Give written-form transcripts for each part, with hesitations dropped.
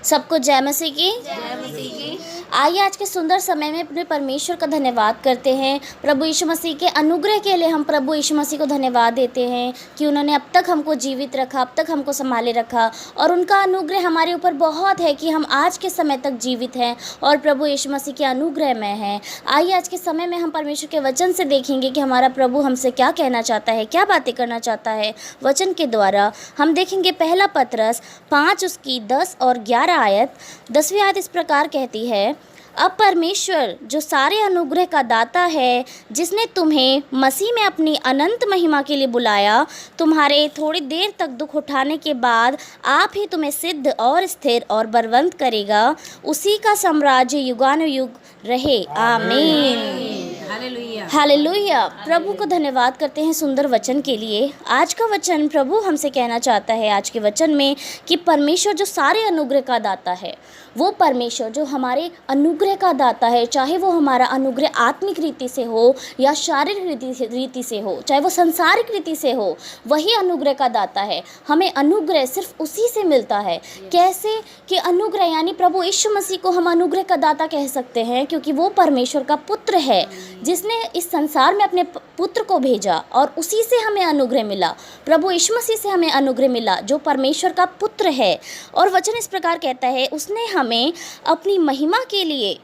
सबको जय मसीह की। जय मसीह की। आइए आज के सुंदर समय में अपने परमेश्वर का धन्यवाद करते हैं। प्रभु यीशु मसीह के अनुग्रह के लिए हम प्रभु यीशु मसीह को धन्यवाद देते हैं कि उन्होंने अब तक हमको जीवित रखा, अब तक हमको संभाले रखा, और उनका अनुग्रह हमारे ऊपर बहुत है कि हम आज के समय तक जीवित हैं और प्रभु यीशु मसीह के अनुग्रह में हैं। आइए आज के समय में हम परमेश्वर के वचन से देखेंगे कि हमारा प्रभु हमसे क्या कहना चाहता है, क्या बातें करना चाहता है। वचन के द्वारा हम देखेंगे पहला पतरस 5 उसकी 10 और 11 आयत। 10वीं आयत इस प्रकार कहती है, अब परमेश्वर जो सारे अनुग्रह का दाता है, जिसने तुम्हें मसीह में अपनी अनंत महिमा के लिए बुलाया, तुम्हारे थोड़ी देर तक दुख उठाने के बाद आप ही तुम्हें सिद्ध और स्थिर और बलवंत करेगा। उसी का साम्राज्य युगानुयुग रहे। आमीन। हालेलुया। हालेलुया। प्रभु को धन्यवाद करते हैं सुंदर वचन के लिए। आज का वचन प्रभु हमसे कहना चाहता है आज के वचन में कि परमेश्वर जो सारे अनुग्रह का दाता है, वो परमेश्वर जो हमारे अनुग्रह का दाता है, चाहे वो हमारा अनुग्रह आत्मिक रीति से हो या शारीरिक रीति से हो, चाहे वो संसारिक रीति से हो, वही अनुग्रह का दाता है। हमें अनुग्रह सिर्फ उसी से मिलता है। कैसे कि अनुग्रह यानी प्रभु यीशु मसीह को हम अनुग्रह का दाता कह सकते हैं, क्योंकि वो परमेश्वर का पुत्र है जिसने इस संसार में अपने पुत्र को भेजा और उसी से हमें अनुग्रह मिला। प्रभु यीशु मसीह से हमें अनुग्रह मिला जो परमेश्वर का पुत्र है। और वचन इस प्रकार कहता है, उसने हमें अपनी महिमा के लिए,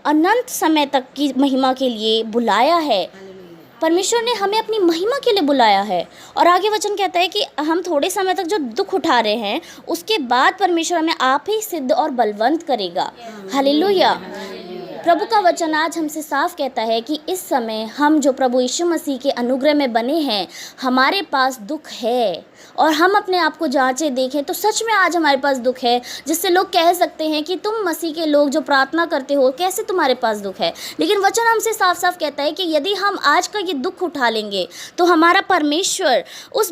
अनंत समय तक की महिमा के लिए बुलाया है। परमेश्वर ने हमें अपनी महिमा के लिए बुलाया है। और आगे वचन कहता है कि हम थोड़े समय तक जो दुख उठा रहे हैं, उसके बाद परमेश्वर हमें आप ही सिद्ध और बलवंत करेगा। हालेलुया। प्रभु का वचन आज हमसे साफ कहता है कि इस समय हम जो प्रभु यीशु मसीह के अनुग्रह में बने हैं, हमारे पास दुख है। और हम अपने आप को जांचें देखें तो सच में आज हमारे पास दुख है, जिससे लोग कह सकते हैं कि तुम मसीह के लोग जो प्रार्थना करते हो, कैसे तुम्हारे पास दुख है। लेकिन वचन हमसे साफ साफ कहता है कि यदि हम आज का ये दुख उठा लेंगे तो हमारा परमेश्वर, वो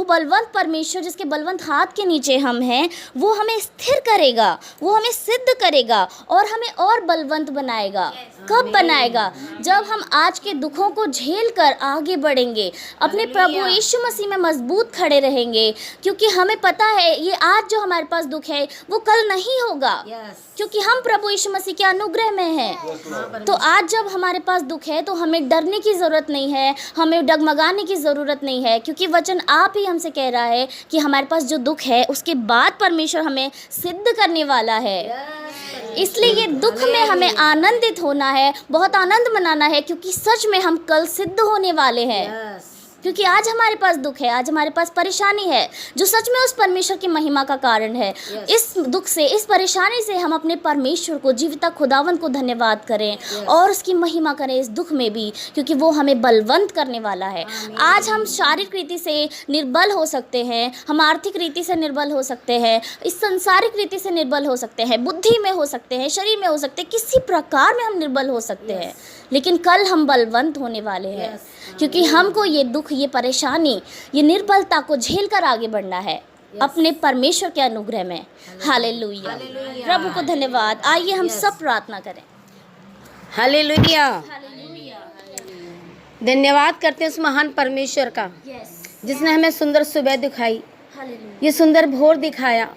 बलवंत परमेश्वर जिसके बलवंत हाथ के नीचे हम हैं, वो हमें स्थिर करेगा, वो हमें सिद्ध करेगा और हमें और बलवंत बनाएगा। कब बनाएगा? जब हम आज के दुखों को झेल कर आगे बढ़ेंगे, अपने प्रभु यीशु मसीह में मजबूत खड़े रहेंगे, क्योंकि हमें पता है ये आज जो हमारे पास दुख है वो कल नहीं होगा, क्योंकि हम प्रभु यीशु मसीह के अनुग्रह में हैं। तो आज जब हमारे पास दुख है तो हमें डरने की ज़रूरत नहीं है, हमें डगमगाने की ज़रूरत नहीं है, क्योंकि वचन आप ही हमसे कह रहा है कि हमारे पास जो दुख है उसके बाद परमेश्वर हमें सिद्ध करने वाला है। इसलिए ये दुख में हमें आनंदित होना है, बहुत आनंद मनाना है, क्योंकि सच में हम कल सिद्ध होने वाले हैं। क्योंकि आज हमारे पास दुख है, आज हमारे पास परेशानी है, जो सच में उस परमेश्वर की महिमा का कारण है। इस दुख से, इस परेशानी से हम अपने परमेश्वर को, जीविता खुदावंत को धन्यवाद करें और उसकी महिमा करें इस दुख में भी, क्योंकि वो हमें बलवंत करने वाला है। आज हम शारीरिक रीति से निर्बल हो सकते हैं, हम आर्थिक रीति से निर्बल हो सकते हैं, इस संसारिक रीति से निर्बल हो सकते हैं, बुद्धि में हो सकते हैं, शरीर में हो सकते हैं, किसी प्रकार में हम निर्बल हो सकते हैं, लेकिन कल हम बलवंत होने वाले हैं, क्योंकि हमको ये दुख, ये परेशानी, ये निर्बलता को झेल कर आगे बढ़ना है अपने परमेश्वर के अनुग्रह में। हालेलुया। प्रभु को धन्यवाद। आइए हम सब प्रार्थना करें। हालेलुया। धन्यवाद करते हैं उस महान परमेश्वर का जिसने हमें सुंदर सुबह दिखाई, ये सुंदर भोर दिखाया,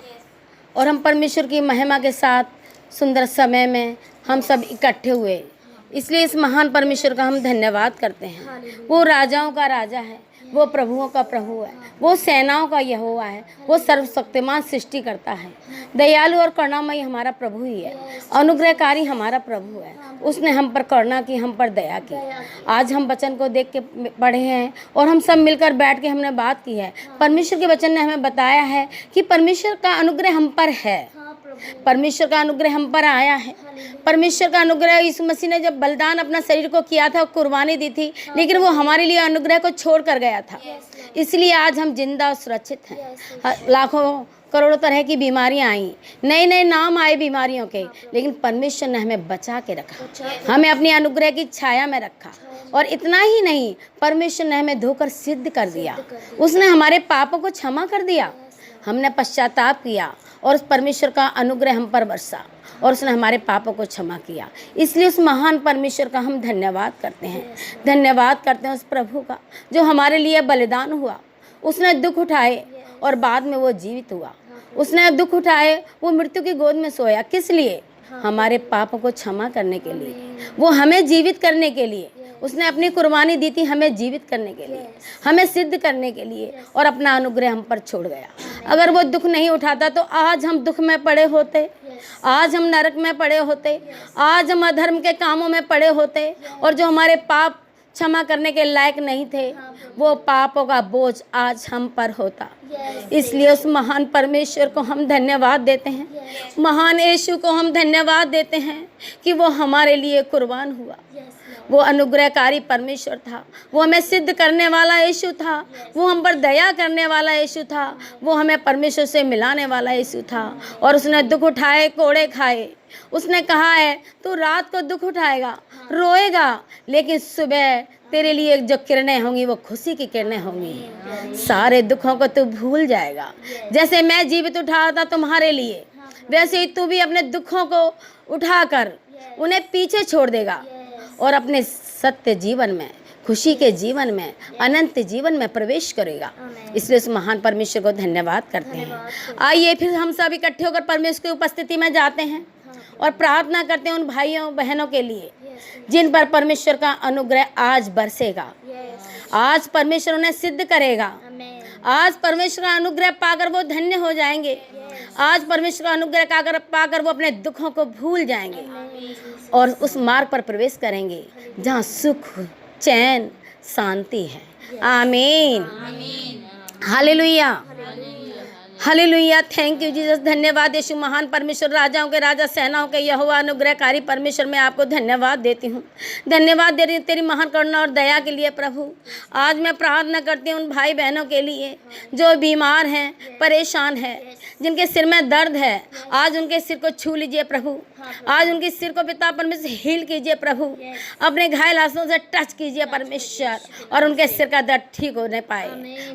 और हम परमेश्वर की महिमा के साथ सुंदर समय में हम सब इकट्ठे हुए। इसलिए इस महान परमेश्वर का हम धन्यवाद करते हैं। वो राजाओं का राजा है, वो प्रभुओं का प्रभु है, वो सेनाओं का यहोवा है, वो सर्वशक्तिमान सृष्टि करता है। दयालु और करुणामयी हमारा प्रभु ही है, अनुग्रहकारी हमारा प्रभु है। उसने हम पर करुणा की, हम पर दया की। आज हम वचन को देख के पढ़े हैं और हम सब मिलकर बैठ के हमने बात की है। परमेश्वर के वचन ने हमें बताया है कि परमेश्वर का अनुग्रह हम पर है, परमेश्वर का अनुग्रह हम पर आया है। परमेश्वर का अनुग्रह, यीशु मसीह ने जब बलिदान अपना शरीर को किया था, कुर्बानी दी थी, लेकिन वो हमारे लिए अनुग्रह को छोड़ कर गया था। इसलिए आज हम जिंदा और सुरक्षित हैं। लाखों करोड़ों तरह की बीमारियां आई, नए नए नाम आए बीमारियों के, लेकिन परमेश्वर ने हमें बचा के रखा, हमें अपनी अनुग्रह की छाया में रखा। और इतना ही नहीं, परमेश्वर ने हमें धोकर सिद्ध कर दिया। उसने हमारे पापों को क्षमा कर दिया, हमने पश्चाताप किया और उस परमेश्वर का अनुग्रह हम पर बरसा और उसने हमारे पापों को क्षमा किया। इसलिए उस महान परमेश्वर का हम धन्यवाद करते हैं। धन्यवाद करते हैं उस प्रभु का जो हमारे लिए बलिदान हुआ, उसने दुख उठाए और बाद में वो जीवित हुआ उसने दुख उठाए, वो मृत्यु की गोद में सोया। किस लिए? हमारे पापों को क्षमा करने के लिए, वो हमें जीवित करने के लिए। उसने अपनी कुर्बानी दी थी हमें जीवित करने के लिए, हमें सिद्ध करने के लिए, और अपना अनुग्रह हम पर छोड़ गया। अगर वो दुख नहीं उठाता तो आज हम दुख में पड़े होते, आज हम नरक में पड़े होते, आज हम अधर्म के कामों में पड़े होते, और जो हमारे पाप क्षमा करने के लायक नहीं थे, वो पापों का बोझ आज हम पर होता। इसलिए उस महान परमेश्वर को हम धन्यवाद देते हैं, महान यीशु को हम धन्यवाद देते हैं कि वो हमारे लिए कुर्बान हुआ। वो अनुग्रहकारी परमेश्वर था, वो हमें सिद्ध करने वाला यीशु था, वो हम पर दया करने वाला यीशु था, वो हमें परमेश्वर से मिलाने वाला यीशु था। और उसने दुख उठाए, कोड़े खाए। उसने कहा है तू रात को दुख उठाएगा, रोएगा, लेकिन सुबह तेरे लिए जो किरणें होंगी वो खुशी की किरणें होंगी। सारे दुखों को तू भूल जाएगा। जैसे मैं जीवित उठा था तुम्हारे लिए, वैसे ही तू भी अपने दुखों को उठाकर उन्हें पीछे छोड़ देगा और अपने सत्य जीवन में, खुशी के जीवन में, अनंत जीवन में प्रवेश करेगा। इसलिए उस महान परमेश्वर को धन्यवाद करते हैं। आइए फिर हम सब इकट्ठे होकर परमेश्वर की उपस्थिति में जाते हैं और प्रार्थना करते हैं उन भाइयों बहनों के लिए जिन पर परमेश्वर का अनुग्रह आज बरसेगा। आज परमेश्वर उन्हें सिद्ध करेगा। आज परमेश्वर का अनुग्रह पाकर वो धन्य हो जाएंगे। आज परमेश्वर का अनुग्रह पाकर वो अपने दुखों को भूल जाएंगे और उस मार्ग पर प्रवेश करेंगे जहाँ सुख, चैन, शांति है। आमीन, hallelujah, hallelujah. Thank you Jesus. धन्यवाद यीशु। महान परमेश्वर, राजाओं के राजा, सेनाओं के यहोवा, अनुग्रहकारी परमेश्वर, मैं आपको धन्यवाद देती हूँ। धन्यवाद दे रही हूँ तेरी महान करुणा और दया के लिए प्रभु। आज मैं प्रार्थना करती हूँ उन भाई बहनों के लिए जो बीमार हैं, परेशान हैं, जिनके सिर में दर्द है। आज उनके सिर को छू लीजिए प्रभु। आज उनके सिर को पिता परमेश्वर हील कीजिए प्रभु। अपने घायल हाथों से टच कीजिए परमेश्वर और उनके सिर का दर्द ठीक होने पाए।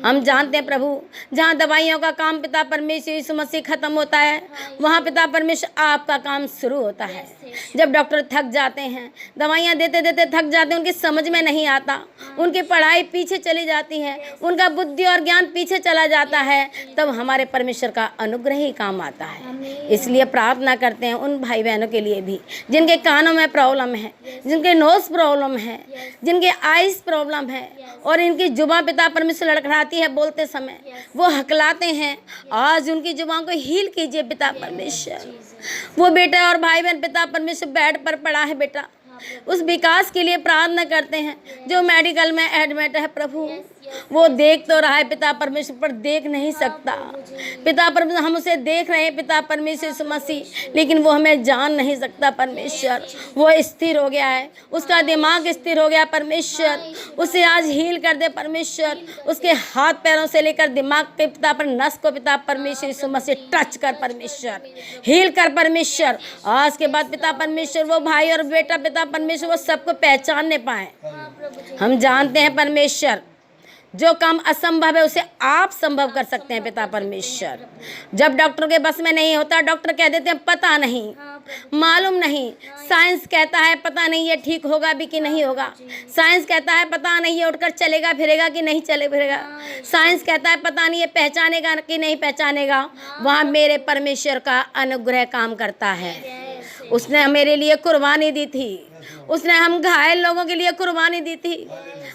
हम जानते हैं प्रभु, जहाँ दवाइयों का काम पिता परमेश्वर यीशु मसीह खत्म होता है, वहाँ पिता परमेश्वर आपका काम शुरू होता है। जब डॉक्टर थक जाते हैं, दवाइयाँ देते देते थक जाते हैं, उनकी समझ में नहीं आता, उनकी पढ़ाई पीछे चली जाती है, उनका बुद्धि और ज्ञान पीछे चला जाता है, तब हमारे परमेश्वर का अनुग्रह ही काम आता है। इसलिए प्रार्थना करते हैं उन भाई बहनों के लिए भी जिनके कानों में प्रॉब्लम है, जिनके नोज प्रॉब्लम है, जिनके आइज प्रॉब्लम है और इनकी जुबान पिता परमेश्वर लड़खड़ाती है बोलते समय, वो हकलाते हैं। आज उनकी जुबान को हील कीजिए पिता परमेश्वर। वो बेटा और भाई बहन पिता परमेश्वर बेड पर पड़ा है बेटा, उस विकास के लिए प्रार्थना करते हैं जो मेडिकल में एडमिट है प्रभु। वो देख तो रहा है पिता परमेश्वर, पर देख नहीं सकता पिता परमेश्वर। हम उसे देख रहे हैं पिता परमेश्वर यीशु मसीह, लेकिन वो हमें जान नहीं सकता परमेश्वर। वो स्थिर हो गया है, उसका दिमाग स्थिर हो गया परमेश्वर। उसे आज हील कर दे परमेश्वर। उसके हाथ पैरों से लेकर दिमाग के पिता पर नस को पिता परमेश्वर यीशु मसीह टच कर परमेश्वर, हील कर परमेश्वर। आज के बाद पिता परमेश्वर वो भाई और बेटा पिता परमेश्वर वो सबको पहचानने पाए। हम जानते हैं परमेश्वर जो काम असंभव है उसे आप संभव कर सकते हैं पिता परमेश्वर। जब डॉक्टर के बस में नहीं होता, डॉक्टर कह देते हैं पता नहीं, मालूम नहीं। साइंस कहता है पता नहीं ये ठीक होगा भी कि नहीं होगा। साइंस कहता है पता नहीं ये उठकर चलेगा फिरेगा कि नहीं चले फिरेगा। साइंस कहता है पता नहीं ये पहचानेगा कि नहीं पहचानेगा। वहाँ मेरे परमेश्वर का अनुग्रह काम करता है। उसने मेरे लिए कुर्बानी दी थी, उसने हम घायल लोगों के लिए कुर्बानी दी थी,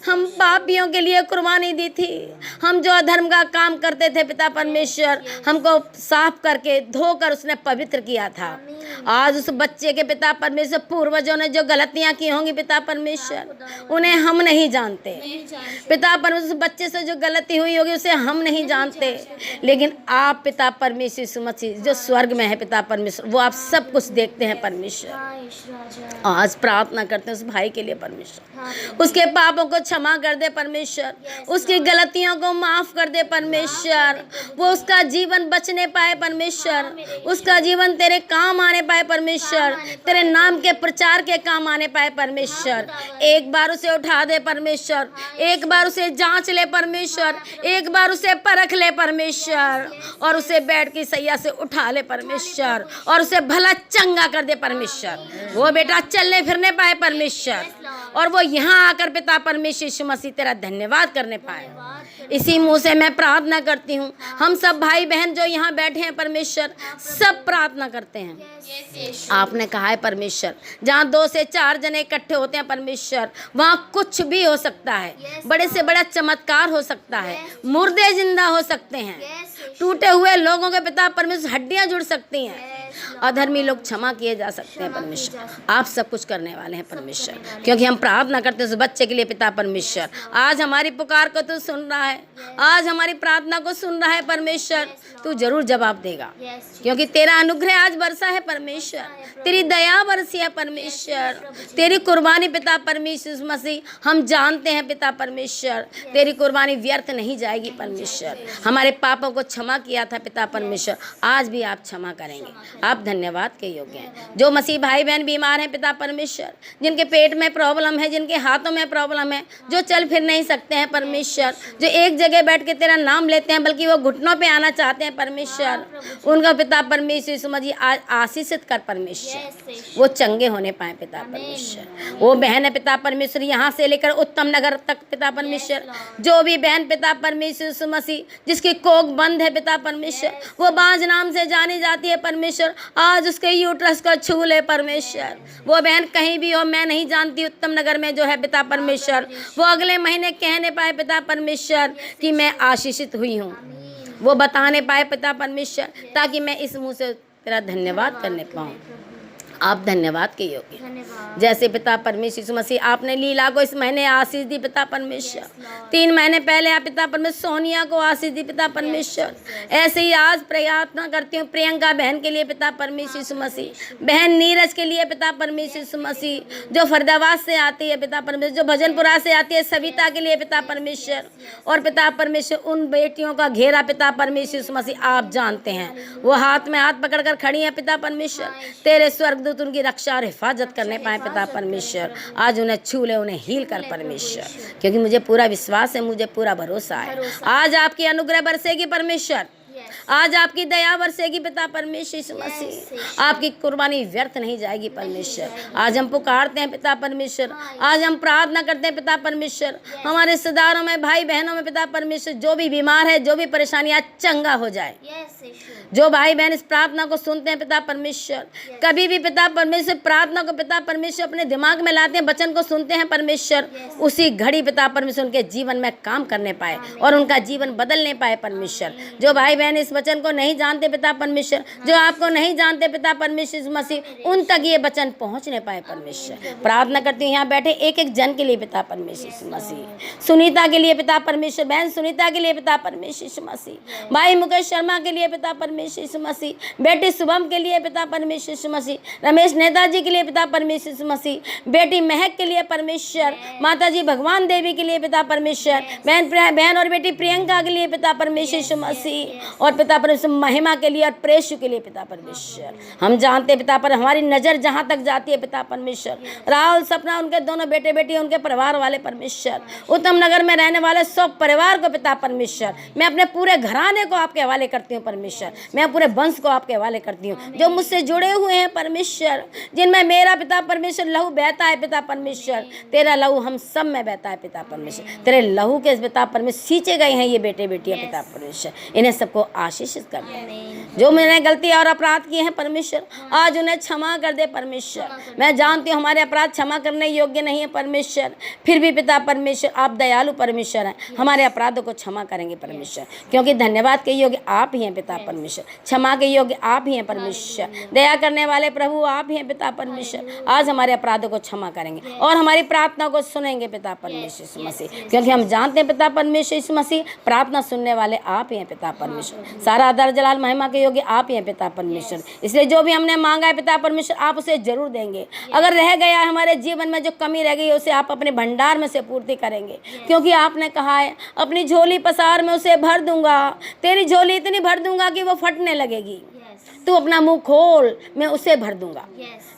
हम पापियों के लिए कुर्बानी दी थी। हम जो अधर्म का काम करते थे पिता परमेश्वर, हमको साफ करके धोकर उसने पवित्र किया था। आज उस बच्चे के पिता परमेश्वर पूर्वजों ने जो गलतियां की होंगी पिता परमेश्वर, उन्हें हम नहीं जानते पिता परमेश्वर। बच्चे से जो गलती हुई होगी उसे हम नहीं जानते, लेकिन आप पिता परमेश्वर यीशु मसीह जो स्वर्ग में है पिता परमेश्वर, वो आप सब कुछ देखते हैं परमेश्वर। आज प्रार्थना करते हैं उस भाई के लिए परमेश्वर, उसके पापों को क्षमा कर दे परमेश्वर, उसकी गलतियों को माफ कर दे परमेश्वर। वो उसका जीवन बचने पाए परमेश्वर, उसका जीवन तेरे काम आने पाए परमेश्वर, तेरे नाम के प्रचार के काम आने पाए परमेश्वर। एक बार उसे उठा दे परमेश्वर, एक बार उसे जांच ले परमेश्वर, एक बार उसे परख ले परमेश्वर और उसे बेड की सैया से उठा ले परमेश्वर और उसे भला चंगा कर दे परमेश्वर। वो बेटा चलने फिरने पाए परमेश्वर, और वो यहाँ आकर पिता परमेश्वर यीशु मसीह तेरा धन्यवाद करने पाए। इसी मुंह से मैं प्रार्थना करती हूँ, हम सब भाई बहन जो यहाँ बैठे हैं परमेश्वर, सब प्रार्थना करते हैं। आपने कहा है परमेश्वर, जहाँ 2 से 4 जने इकट्ठे होते हैं परमेश्वर, वहाँ कुछ भी हो सकता है, बड़े से बड़ा चमत्कार हो सकता है, मुर्दे जिंदा हो सकते हैं, टूटे हुए लोगों के पिता परमेश्वर हड्डियां जुड़ सकती हैं, अधर्मी लोग क्षमा किए जा सकते हैं परमेश्वर। आप सब कुछ करने वाले हैं परमेश्वर, क्योंकि हम प्रार्थना करते हैं उस बच्चे के लिए पिता परमेश्वर। आज हमारी पुकार को तू सुन रहा है, आज हमारी प्रार्थना को सुन रहा है परमेश्वर, तू जरूर जवाब देगा, क्योंकि तेरा अनुग्रह आज बरसा है परमेश्वर, तेरी दया बरसी है परमेश्वर, तेरी कुर्बानी पिता परमेश्वर मसीह, हम जानते हैं पिता परमेश्वर तेरी कुर्बानी व्यर्थ नहीं जाएगी परमेश्वर। हमारे पापों को क्षमा किया था पिता परमेश्वर, आज भी आप क्षमा करेंगे। आप धन्यवाद के योग्य हैं। जो मसीह भाई बहन बीमार हैं पिता परमेश्वर, जिनके पेट में प्रॉब्लम है, जिनके हाथों में प्रॉब्लम है, जो चल फिर नहीं सकते हैं परमेश्वर, जो एक जगह बैठ के तेरा नाम लेते हैं बल्कि वो घुटनों पे आना चाहते हैं परमेश्वर, उनका पिता परमेश्वर समझिए आज आशीषित कर परमेश्वर, वो चंगे होने पाए पिता परमेश्वर। वो बहन है पिता परमेश्वर यहाँ से लेकर उत्तम नगर तक पिता परमेश्वर, जो भी बहन पिता परमेश्वर मसीह जिसकी कोख बंद है पिता परमेश्वर, वो बांझ नाम से जानी जाती है परमेश्वर, आज उसके यूट्रस को छू ले परमेश्वर। वो बहन कहीं भी हो, मैं नहीं जानती उत्तम नगर में जो है पिता परमेश्वर, वो अगले महीने कहने पाए पिता परमेश्वर कि मैं आशीषित हुई हूँ, वो बताने पाए पिता परमेश्वर, ताकि मैं इस मुंह से तेरा धन्यवाद करने पाऊँ। आप धन्यवाद के योग्य। जैसे पिता परमेश्वर यीशु मसीह आपने लीला को इस महीने आशीष दी पिता परमेश्वर, 3 महीने पहले आप पिता परमेश्वर सोनिया को आशीष दी पिता परमेश्वर, ऐसे ही आज प्रार्थना करती हूँ प्रियंका बहन के लिए पिता परमेश्वर यीशु मसीह, बहन नीरज के लिए पिता परमेश्वर यीशु मसीह, जो फरीदाबाद से आती है पिता परमेश्वर, जो भजनपुरा से आती है सविता के लिए पिता परमेश्वर, और पिता परमेश्वर उन बेटियों का घेरा पिता परमेश्वर यीशु मसीह आप जानते हैं, वो हाथ में हाथ पकड़कर खड़ी है पिता परमेश्वर, तेरे स्वर्गदूत उनकी रक्षा और हिफाजत करने पाए पिता परमेश्वर। आज उन्हें छू ले, उन्हें हील कर परमेश्वर, क्योंकि मुझे पूरा विश्वास है, मुझे पूरा भरोसा है। आज आपकी अनुग्रह बरसेगी परमेश्वर, आज आपकी दया बरसेगी पिता परमेश्वर यीशु मसीह, आपकी कुर्बानी व्यर्थ नहीं जाएगी परमेश्वर। आज हम पुकारते हैं पिता परमेश्वर, आज हम प्रार्थना करते हैं पिता परमेश्वर, हमारे रिश्तेदारों में, भाई बहनों में पिता परमेश्वर जो भी बीमार है, जो भी परेशानी आज चंगा हो जाए। जो भाई बहन इस प्रार्थना को सुनते हैं पिता परमेश्वर, कभी भी पिता परमेश्वर प्रार्थना को पिता परमेश्वर अपने दिमाग में लाते हैं, वचन को सुनते हैं परमेश्वर, उसी घड़ी पिता परमेश्वर उनके जीवन में काम करने पाए और उनका जीवन बदलने पाए परमेश्वर। जो भाई बहन इस वचन को नहीं जानते पिता परमेश्वर, जो आपको नहीं जानते पिता परमेश्वर मसीह, उन तक ये वचन पहुंचने पाए परमेश्वर। प्रार्थना करती हूँ यहाँ बैठे एक एक जन के लिए पिता परमेश्वर मसीह, सुनीता के लिए पिता परमेश्वर, बहन सुनीता के लिए पिता परमेश्वर मसीह, भाई मुकेश शर्मा के लिए पिता परमेश्वर मसीह, बेटी शुभम के लिए पिता परमेश्वर मसीह, रमेश नेताजी के लिए पिता परमेश्वर मसीह, बेटी महक के लिए परमेश्वर, माता जी भगवान देवी के लिए पिता परमेश्वर, बहन और बेटी प्रियंका के लिए पिता परमेश्वर मसीह, और पिता परमेश्वर महिमा के लिए और प्रेषु के लिए पिता परमेश्वर। हम जानते पिता पर हमारी नजर जहाँ तक जाती है पिता परमेश्वर, राहुल सपना उनके दोनों बेटे बेटी उनके परिवार वाले परमेश्वर, उत्तम नगर में रहने वाले सब परिवार को पिता परमेश्वर, मैं अपने पूरे घराने को आपके हवाले करती हूँ परमेश्वर, मैं पूरे वंश को आपके हवाले करती हूँ, जो मुझसे जुड़े हुए हैं परमेश्वर, जिनमें मेरा पिता परमेश्वर लहू बहता है पिता परमेश्वर, तेरा लहू हम सब में बहता है पिता परमेश्वर, तेरे लहू के पिता परमेश्वर सींचे गए हैं ये बेटे बेटियाँ पिता परमेश्वर, इन्हें सबको आशीषित कर दे। जो मैंने गलती और अपराध किए हैं परमेश्वर, आज उन्हें क्षमा कर दे परमेश्वर। मैं जानती हूँ हमारे अपराध क्षमा करने योग्य नहीं है परमेश्वर, फिर भी पिता परमेश्वर आप दयालु परमेश्वर हैं, हमारे अपराधों को क्षमा करेंगे परमेश्वर, क्योंकि धन्यवाद के योग्य आप ही हैं पिता परमेश्वर, क्षमा के योग्य आप ही हैं परमेश्वर, दया करने वाले प्रभु आप ही हैं पिता परमेश्वर। आज हमारे अपराधों को क्षमा करेंगे और हमारी प्रार्थना को सुनेंगे पिता परमेश्वर मसीह, क्योंकि हम जानते हैं पिता परमेश्वर मसीह प्रार्थना सुनने वाले आप ही हैं पिता परमेश्वर, सारा आदर जलाल महिमा के योग्य आप ही हैं पिता परमेश्वर। इसलिए जो भी हमने मांगा है पिता परमेश्वर आप उसे जरूर देंगे, अगर रह गया है हमारे जीवन में जो कमी रह गई है उसे आप अपने भंडार में से पूर्ति करेंगे, क्योंकि आपने कहा है अपनी झोली पसार में उसे भर दूंगा, तेरी झोली इतनी भर दूंगा कि वो फटने लगेगी। तू अपना मुंह खोल, मैं उसे भर दूंगा।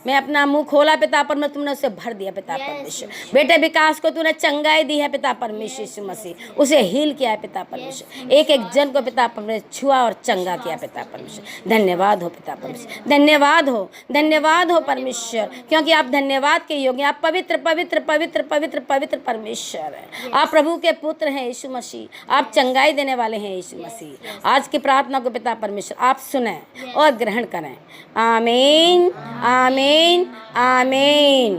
मैं अपना मुंह खोला पिता परमेश्वर, तुमने उसे भर दिया पिता परमेश्वर। बेटे विकास को तूने चंगाई दी है पिता परमेश्वर यीशु मसीह, उसे हील किया है पिता परमेश्वर। एक एक जन को पिता परमेश्वर छुआ और चंगा किया पिता परमेश्वर। धन्यवाद हो पिता परमेश्वर, धन्यवाद हो, धन्यवाद हो परमेश्वर, क्योंकि आप धन्यवाद के योग्य, आप पवित्र पवित्र पवित्र पवित्र पवित्र परमेश्वर हैं। आप प्रभु के पुत्र हैं यीशु मसीह, आप चंगाई देने वाले हैं यीशु मसीह। आज की प्रार्थना को पिता परमेश्वर आप सुने और ग्रहण करें। आमीन आमीन आमीन।